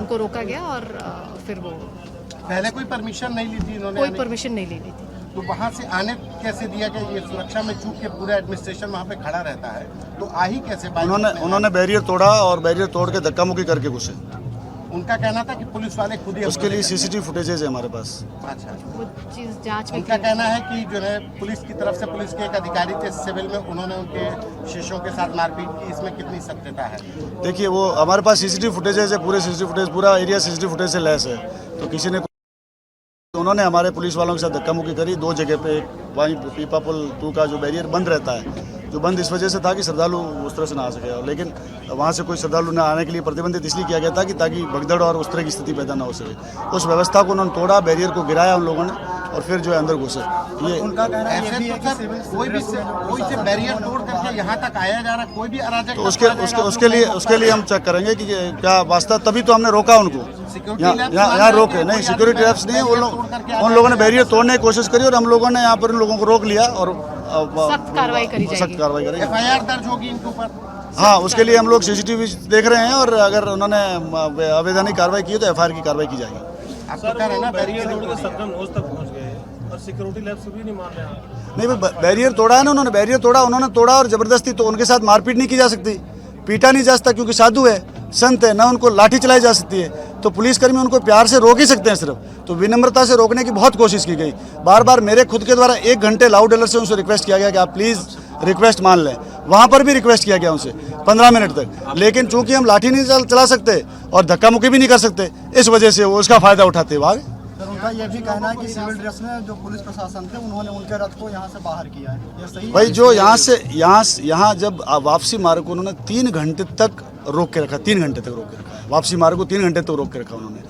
उनको रोका गया और फिर वो पहले कोई परमिशन नहीं ली थी इन्होंने? कोई परमिशन नहीं ली थी। तो वहाँ से आने कैसे दिया गया? ये सुरक्षा में चूक के पूरा एडमिनिस्ट्रेशन वहाँ पे खड़ा रहता है, तो आ ही कैसे पाए? उन्होंने बैरियर तोड़ा और बैरियर तोड़ के धक्का मुक्की करके घुसे। उनका कहना था कि पुलिस वाले खुद ही उसके लिए सीसीटीवी फुटेजेज है हमारे पास। अच्छा, वो चीज़ जांच में उनका कहना है कि जो है पुलिस की तरफ से, पुलिस के एक अधिकारी थे सिविल में, उन्होंने उनके शिष्यों के साथ मारपीट की, इसमें कितनी सत्यता है? देखिए, वो हमारे पास सीसीटीवी फुटेजेज है, पूरे सीसीटीवी फुटेज, पूरा एरिया सीसीटीवी फुटेज से लैस है। तो किसी ने उन्होंने हमारे पुलिस वालों के साथ धक्का मुक्की करी दो जगह पे। वहीं पीपा पुल 2 का जो बैरियर बंद रहता है, जो बंद इस वजह से था कि श्रद्धालु उस तरह से ना आ सके, लेकिन वहाँ से कोई श्रद्धालु न आने के लिए प्रतिबंधित इसलिए किया गया था कि ताकि भगदड़ और उस तरह की स्थिति पैदा ना हो सके। उस व्यवस्था को उन्होंने तोड़ा, बैरियर को गिराया उन लोगों ने और फिर जो है अंदर घुसे। ये उनका कहना है ऐसे तो सर कोई से बैरियर तोड़ करके यहाँ तक आया जा रहा, कोई भी अराजक, तो उसके लिए हम चेक करेंगे कि क्या वास्तव, तभी तो हमने रोका उनको। यहाँ रोके नहीं, सिक्योरिटी लैब्स नहीं, उन लोगों ने बैरियर तोड़ने की कोशिश करी और हम लोगों ने यहाँ पर उन लोगों को रोक लिया और सख्त कार्रवाई करी जाएगी। सख्त कार्रवाई करेंगे। FIR दर्ज होगी इनके ऊपर? हाँ, उसके लिए हम लोग सीसीटीवी देख रहे हैं और अगर उन्होंने अवैधानिक कार्रवाई की तो FIR की कार्रवाई की जाएगी। आपको कह रहे हैं ना बैरियर तक पहुंच गए और सिक्योरिटी लैब्स भी नहीं मान रहे हैं। नहीं, बैरियर तोड़ा है ना उन्होंने, बैरियर तोड़ा उन्होंने तोड़ा और जबरदस्ती, तो उनके साथ मारपीट नहीं की जा सकती, पीटा नहीं जा सकता क्योंकि साधु है, संत है, ना उनको लाठी चलाई जा सकती है। तो पुलिसकर्मी उनको प्यार से रोक ही सकते हैं सिर्फ। तो विनम्रता से रोकने की बहुत कोशिश की गई। बार बार मेरे खुद के द्वारा 1 घंटे लाउड अलर्ट से उनसे रिक्वेस्ट किया गया कि आप प्लीज़ रिक्वेस्ट मान लें। वहाँ पर भी रिक्वेस्ट किया गया उनसे 15 मिनट तक, लेकिन चूंकि हम लाठी नहीं चला सकते और धक्का मुक्की भी नहीं कर सकते, इस वजह से वो उसका फ़ायदा उठाते हुए। सर, उनका ये भी कहना है कि सिविल ड्रेस में जो पुलिस प्रशासन थे उन्होंने उनके रथ को यहाँ से बाहर किया है, ये सही है? भाई, जो यहाँ जब वापसी मार्ग को उन्होंने 3 घंटे तक रोक के रखा, 3 घंटे तक रोक के रखा है। वापसी मार्ग को 3 घंटे तक रोक के रखा उन्होंने।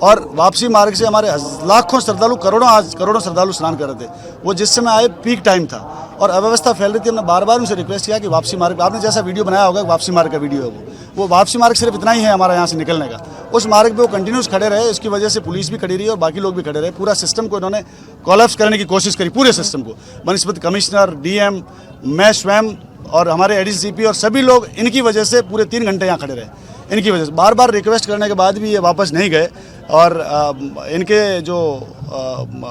और वापसी मार्ग से हमारे लाखों श्रद्धालु, करोड़ों श्रद्धालु स्नान कर रहे थे। वो जिस समय आए पीक टाइम था और अव्यवस्था फैल रही थी। हमने बार बार उनसे रिक्वेस्ट किया कि वापसी मार्ग, आपने जैसा वीडियो बनाया होगा, वापसी मार्ग का वीडियो है वो वापसी मार्ग सिर्फ इतना ही है हमारा यहाँ से निकलने का। उस मार्ग पे वो कंटिन्यूस खड़े रहे, इसकी वजह से पुलिस भी खड़ी रही और बाकी लोग भी खड़े रहे। पूरा सिस्टम को इन्होंने कोलैप्स करने की कोशिश करी, पूरे सिस्टम को। बनस्पत कमिश्नर, DM, मैं स्वयं और हमारे ADCP और सभी लोग इनकी वजह से पूरे 3 घंटे यहाँ खड़े रहे। इनकी वजह से बार बार रिक्वेस्ट करने के बाद भी ये वापस नहीं गए और इनके जो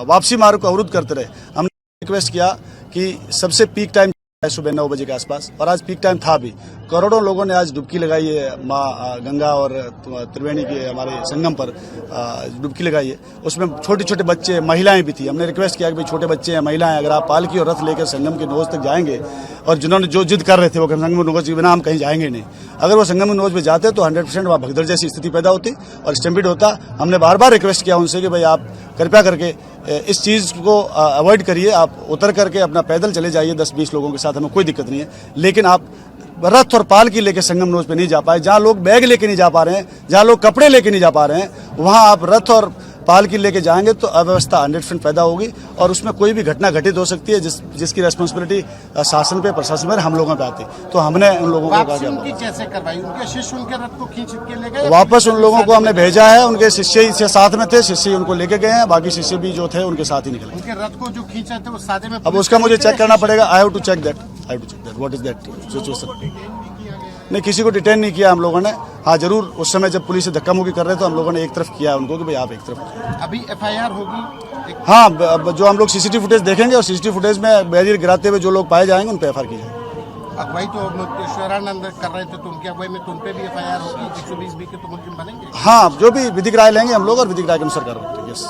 वापसी मार्ग को अवरुद्ध करते रहे। हमने रिक्वेस्ट किया कि सबसे पीक टाइम सुबह 9 बजे के आसपास, और आज पीक टाइम था भी। करोड़ों लोगों ने आज डुबकी लगाई है माँ गंगा और त्रिवेणी के हमारे संगम पर डुबकी लगाई है। उसमें छोटे छोटे बच्चे, महिलाएं भी थी। हमने रिक्वेस्ट किया कि भाई छोटे बच्चे हैं, महिलाएं, अगर आप पालकी और रथ लेकर संगम के नोज तक जाएंगे, और जिन्होंने जो जिद कर रहे थे वो संगम नोज के बिना हम कहीं जाएंगे नहीं, अगर वो संगम नोज पे जाते तो 100% वहाँ भगदड़ जैसी स्थिति पैदा होती और स्टैम्पीड होता। हमने बार बार रिक्वेस्ट किया उनसे कि भाई आप कृपया करके इस चीज़ को अवॉइड करिए, आप उतर करके अपना पैदल चले जाइए 10-20 लोगों के साथ, हमें कोई दिक्कत नहीं है, लेकिन आप रथ और पालकी लेके संगम नोज पे नहीं जा पाए। जहाँ लोग बैग लेके नहीं जा पा रहे हैं, जहाँ लोग कपड़े लेके नहीं जा पा रहे हैं, वहाँ आप रथ और पालकी लेके जाएंगे तो अव्यवस्था 100% पैदा होगी और उसमें कोई भी घटना घटित हो सकती है जिसकी रेस्पॉन्सिबिलिटी शासन पे, प्रशासन पे, हम लोगों पे आती। तो हमने उन लोगों को कैसे करवाई? उनके शिष्य उनके रथ को खींच के ले गए, वापस उन लोगों को हमने भेजा है। उनके शिष्य से साथ में थे, शिष्य उनको लेके गए हैं, बाकी शिष्य भी जो थे उनके साथ ही निकले। उनके रथ को जो खींचा थे वो सादे में, अब उसका मुझे चेक करना पड़ेगा। I have to check that what is that situation. नहीं, किसी को डिटेन नहीं किया हम लोगों ने। हाँ, जरूर उस समय जब पुलिस से धक्का मुक्की कर रहे थे हम लोगों ने एक तरफ किया उनको कि भाई आप एक तरफ। अभी FIR होगी? हाँ, जो हम लोग सीसीटीवी फुटेज देखेंगे और सीसीटीवी फुटेज में बैरियर गिराते हुए जो लोग पाए जाएंगे उन पर FIR की जाएगी। अगुवाई तो मुक्तेश्वरानंद कर रहे थे, तो उनकी अगुवाई में तो उन पे भी FIR होगी। 120B के तो मुलजिम बनेंगे। हाँ, जो भी विधिक राय लेंगे हम लोग और विधिक राय के अनुसार कार्रवाई। यस,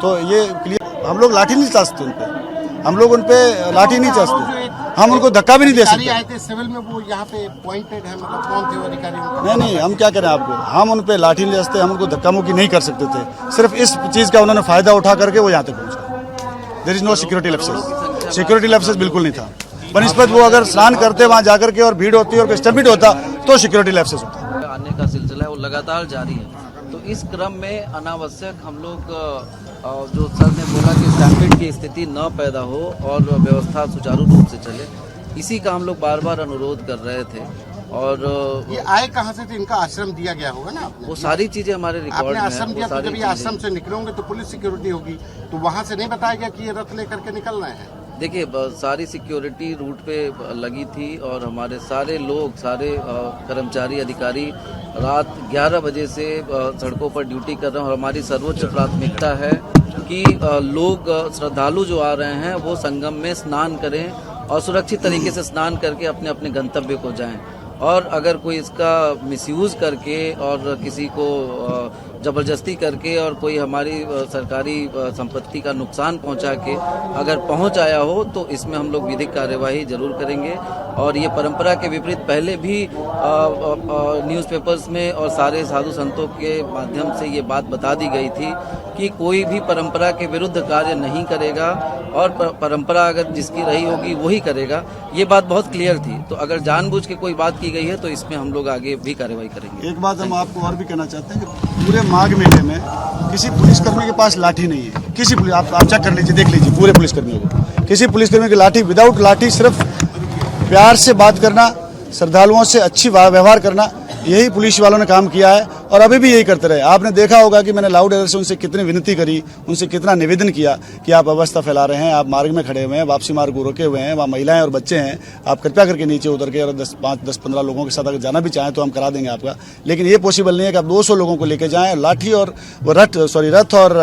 तो ये क्लियर। हम लोग लाठी नहीं चला सकते उन पर, हम लोग उन पे लाठी नहीं चला सकते, हम उनको धक्का भी नहीं दे सकते। आए थे सिविल में, वो यहाँ पे पॉइंटेड है, मतलब कौन थे वो अधिकारी? नहीं, हम क्या करें आपको, हम उन पे लाठी नहीं ले सकते, हम उनको धक्का मुक्की नहीं कर सकते थे। सिर्फ इस चीज़ का उन्होंने फायदा उठा करके वो यहाँ तक पहुँचे। There is no security lapses, security lapses बिल्कुल नहीं था। बनस्पत वो अगर स्नान करते वहाँ जाकर के और भीड़ होती और स्टैम्पीड होता तो सिक्योरिटी लैप्सेस होता। आने का सिलसिला है वो लगातार जारी है। तो इस क्रम में अनावश्यक हम लोग जो सर ने बोला कि स्टैम्पीड की स्थिति न पैदा हो और व्यवस्था सुचारू रूप से चले, इसी का हम लोग बार बार अनुरोध कर रहे थे। और ये आए कहाँ से थे? इनका आश्रम दिया गया होगा ना आपने? वो सारी चीजें हमारे रिकॉर्ड में आश्रम दिया, तो जब ये आश्रम से निकले होंगे तो पुलिस सिक्योरिटी होगी, तो वहाँ से नहीं बताया गया कि ये रथ लेकर के निकल रहे हैं? देखिए सारी सिक्योरिटी रूट पे लगी थी और हमारे सारे लोग, सारे कर्मचारी अधिकारी रात 11 बजे से सड़कों पर ड्यूटी कर रहे हैं और हमारी सर्वोच्च प्राथमिकता है कि लोग श्रद्धालु जो आ रहे हैं वो संगम में स्नान करें और सुरक्षित तरीके से स्नान करके अपने अपने गंतव्य को जाएं। और अगर कोई इसका मिसयूज़ करके और किसी को ज़बरदस्ती करके और कोई हमारी सरकारी संपत्ति का नुकसान पहुंचा के अगर पहुंच आया हो तो इसमें हम लोग विधिक कार्यवाही जरूर करेंगे। और ये परंपरा के विपरीत पहले भी न्यूज़पेपर्स में और सारे साधु संतों के माध्यम से ये बात बता दी गई थी कि कोई भी परंपरा के विरुद्ध कार्य नहीं करेगा और परंपरा अगर जिसकी रही होगी वही करेगा। ये बात बहुत क्लियर थी। तो अगर जानबूझ के कोई बात की गई है तो इसमें हम लोग आगे भी कार्रवाई करेंगे। एक बात हम आपको और भी कहना चाहते हैं कि पूरे माघ मेले में किसी पुलिसकर्मी के पास लाठी नहीं है। किसी पुलिस आप चेक कर लीजिए, देख लीजिए पूरे पुलिसकर्मियों को, किसी पुलिसकर्मी की लाठी, विदाउट लाठी, सिर्फ प्यार से बात करना, श्रद्धालुओं से अच्छी व्यवहार करना, यही पुलिस वालों ने काम किया है और अभी भी यही करते रहे। आपने देखा होगा कि मैंने लाउड एयर से उनसे कितनी विनती करी, उनसे कितना निवेदन किया कि आप अवस्था फैला रहे हैं, आप मार्ग में खड़े हुए हैं, वापसी मार्ग को रोके हुए हैं, वहाँ महिलाएं और बच्चे हैं, आप कृपया करके नीचे उतर के और 10-15 लोगों के साथ अगर जाना भी चाहें तो हम करा देंगे आपका। लेकिन ये पॉसिबल नहीं है कि आप 200 लोगों को लेके जाएं और लाठी और रथ और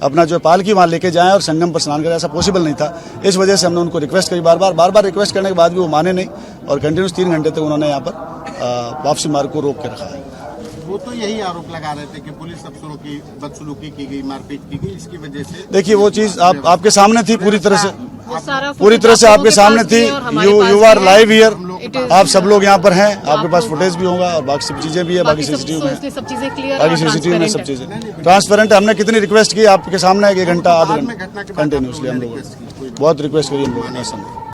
अपना जो पालकी वहाँ लेके जाएं और संगम पर स्नान करें, ऐसा पॉसिबल नहीं था। इस वजह से हमने उनको रिक्वेस्ट करी बार बार रिक्वेस्ट करने के बाद भी वो माने नहीं और कंटिन्यूस 3 घंटे तक उन्होंने यहाँ पर वापसी मार्ग को रोक के रखा है। वो तो यही आरोप लगा रहे थे कि पुलिस अफसरों की बदसलूकी की गई, मारपीट की गई, इसकी वजह से। देखिए वो चीज़ आपके सामने थी, पूरी तरह से सारा आपके सामने थी। यू आर लाइव हियर, आप सब लोग यहाँ पर हैं, आपके पास फुटेज भी होगा और बाकी सब चीजें भी है, बाकी सीसीटीवी में सब चीजें क्लियर, बाकी सीसीटीवी में सब चीजें ट्रांसपेरेंट है। हमने कितनी रिक्वेस्ट की आपके सामने, 1 घंटा आधे घंटे कंटिन्यूसली हम लोग बहुत रिक्वेस्ट करी हम लोगों ने।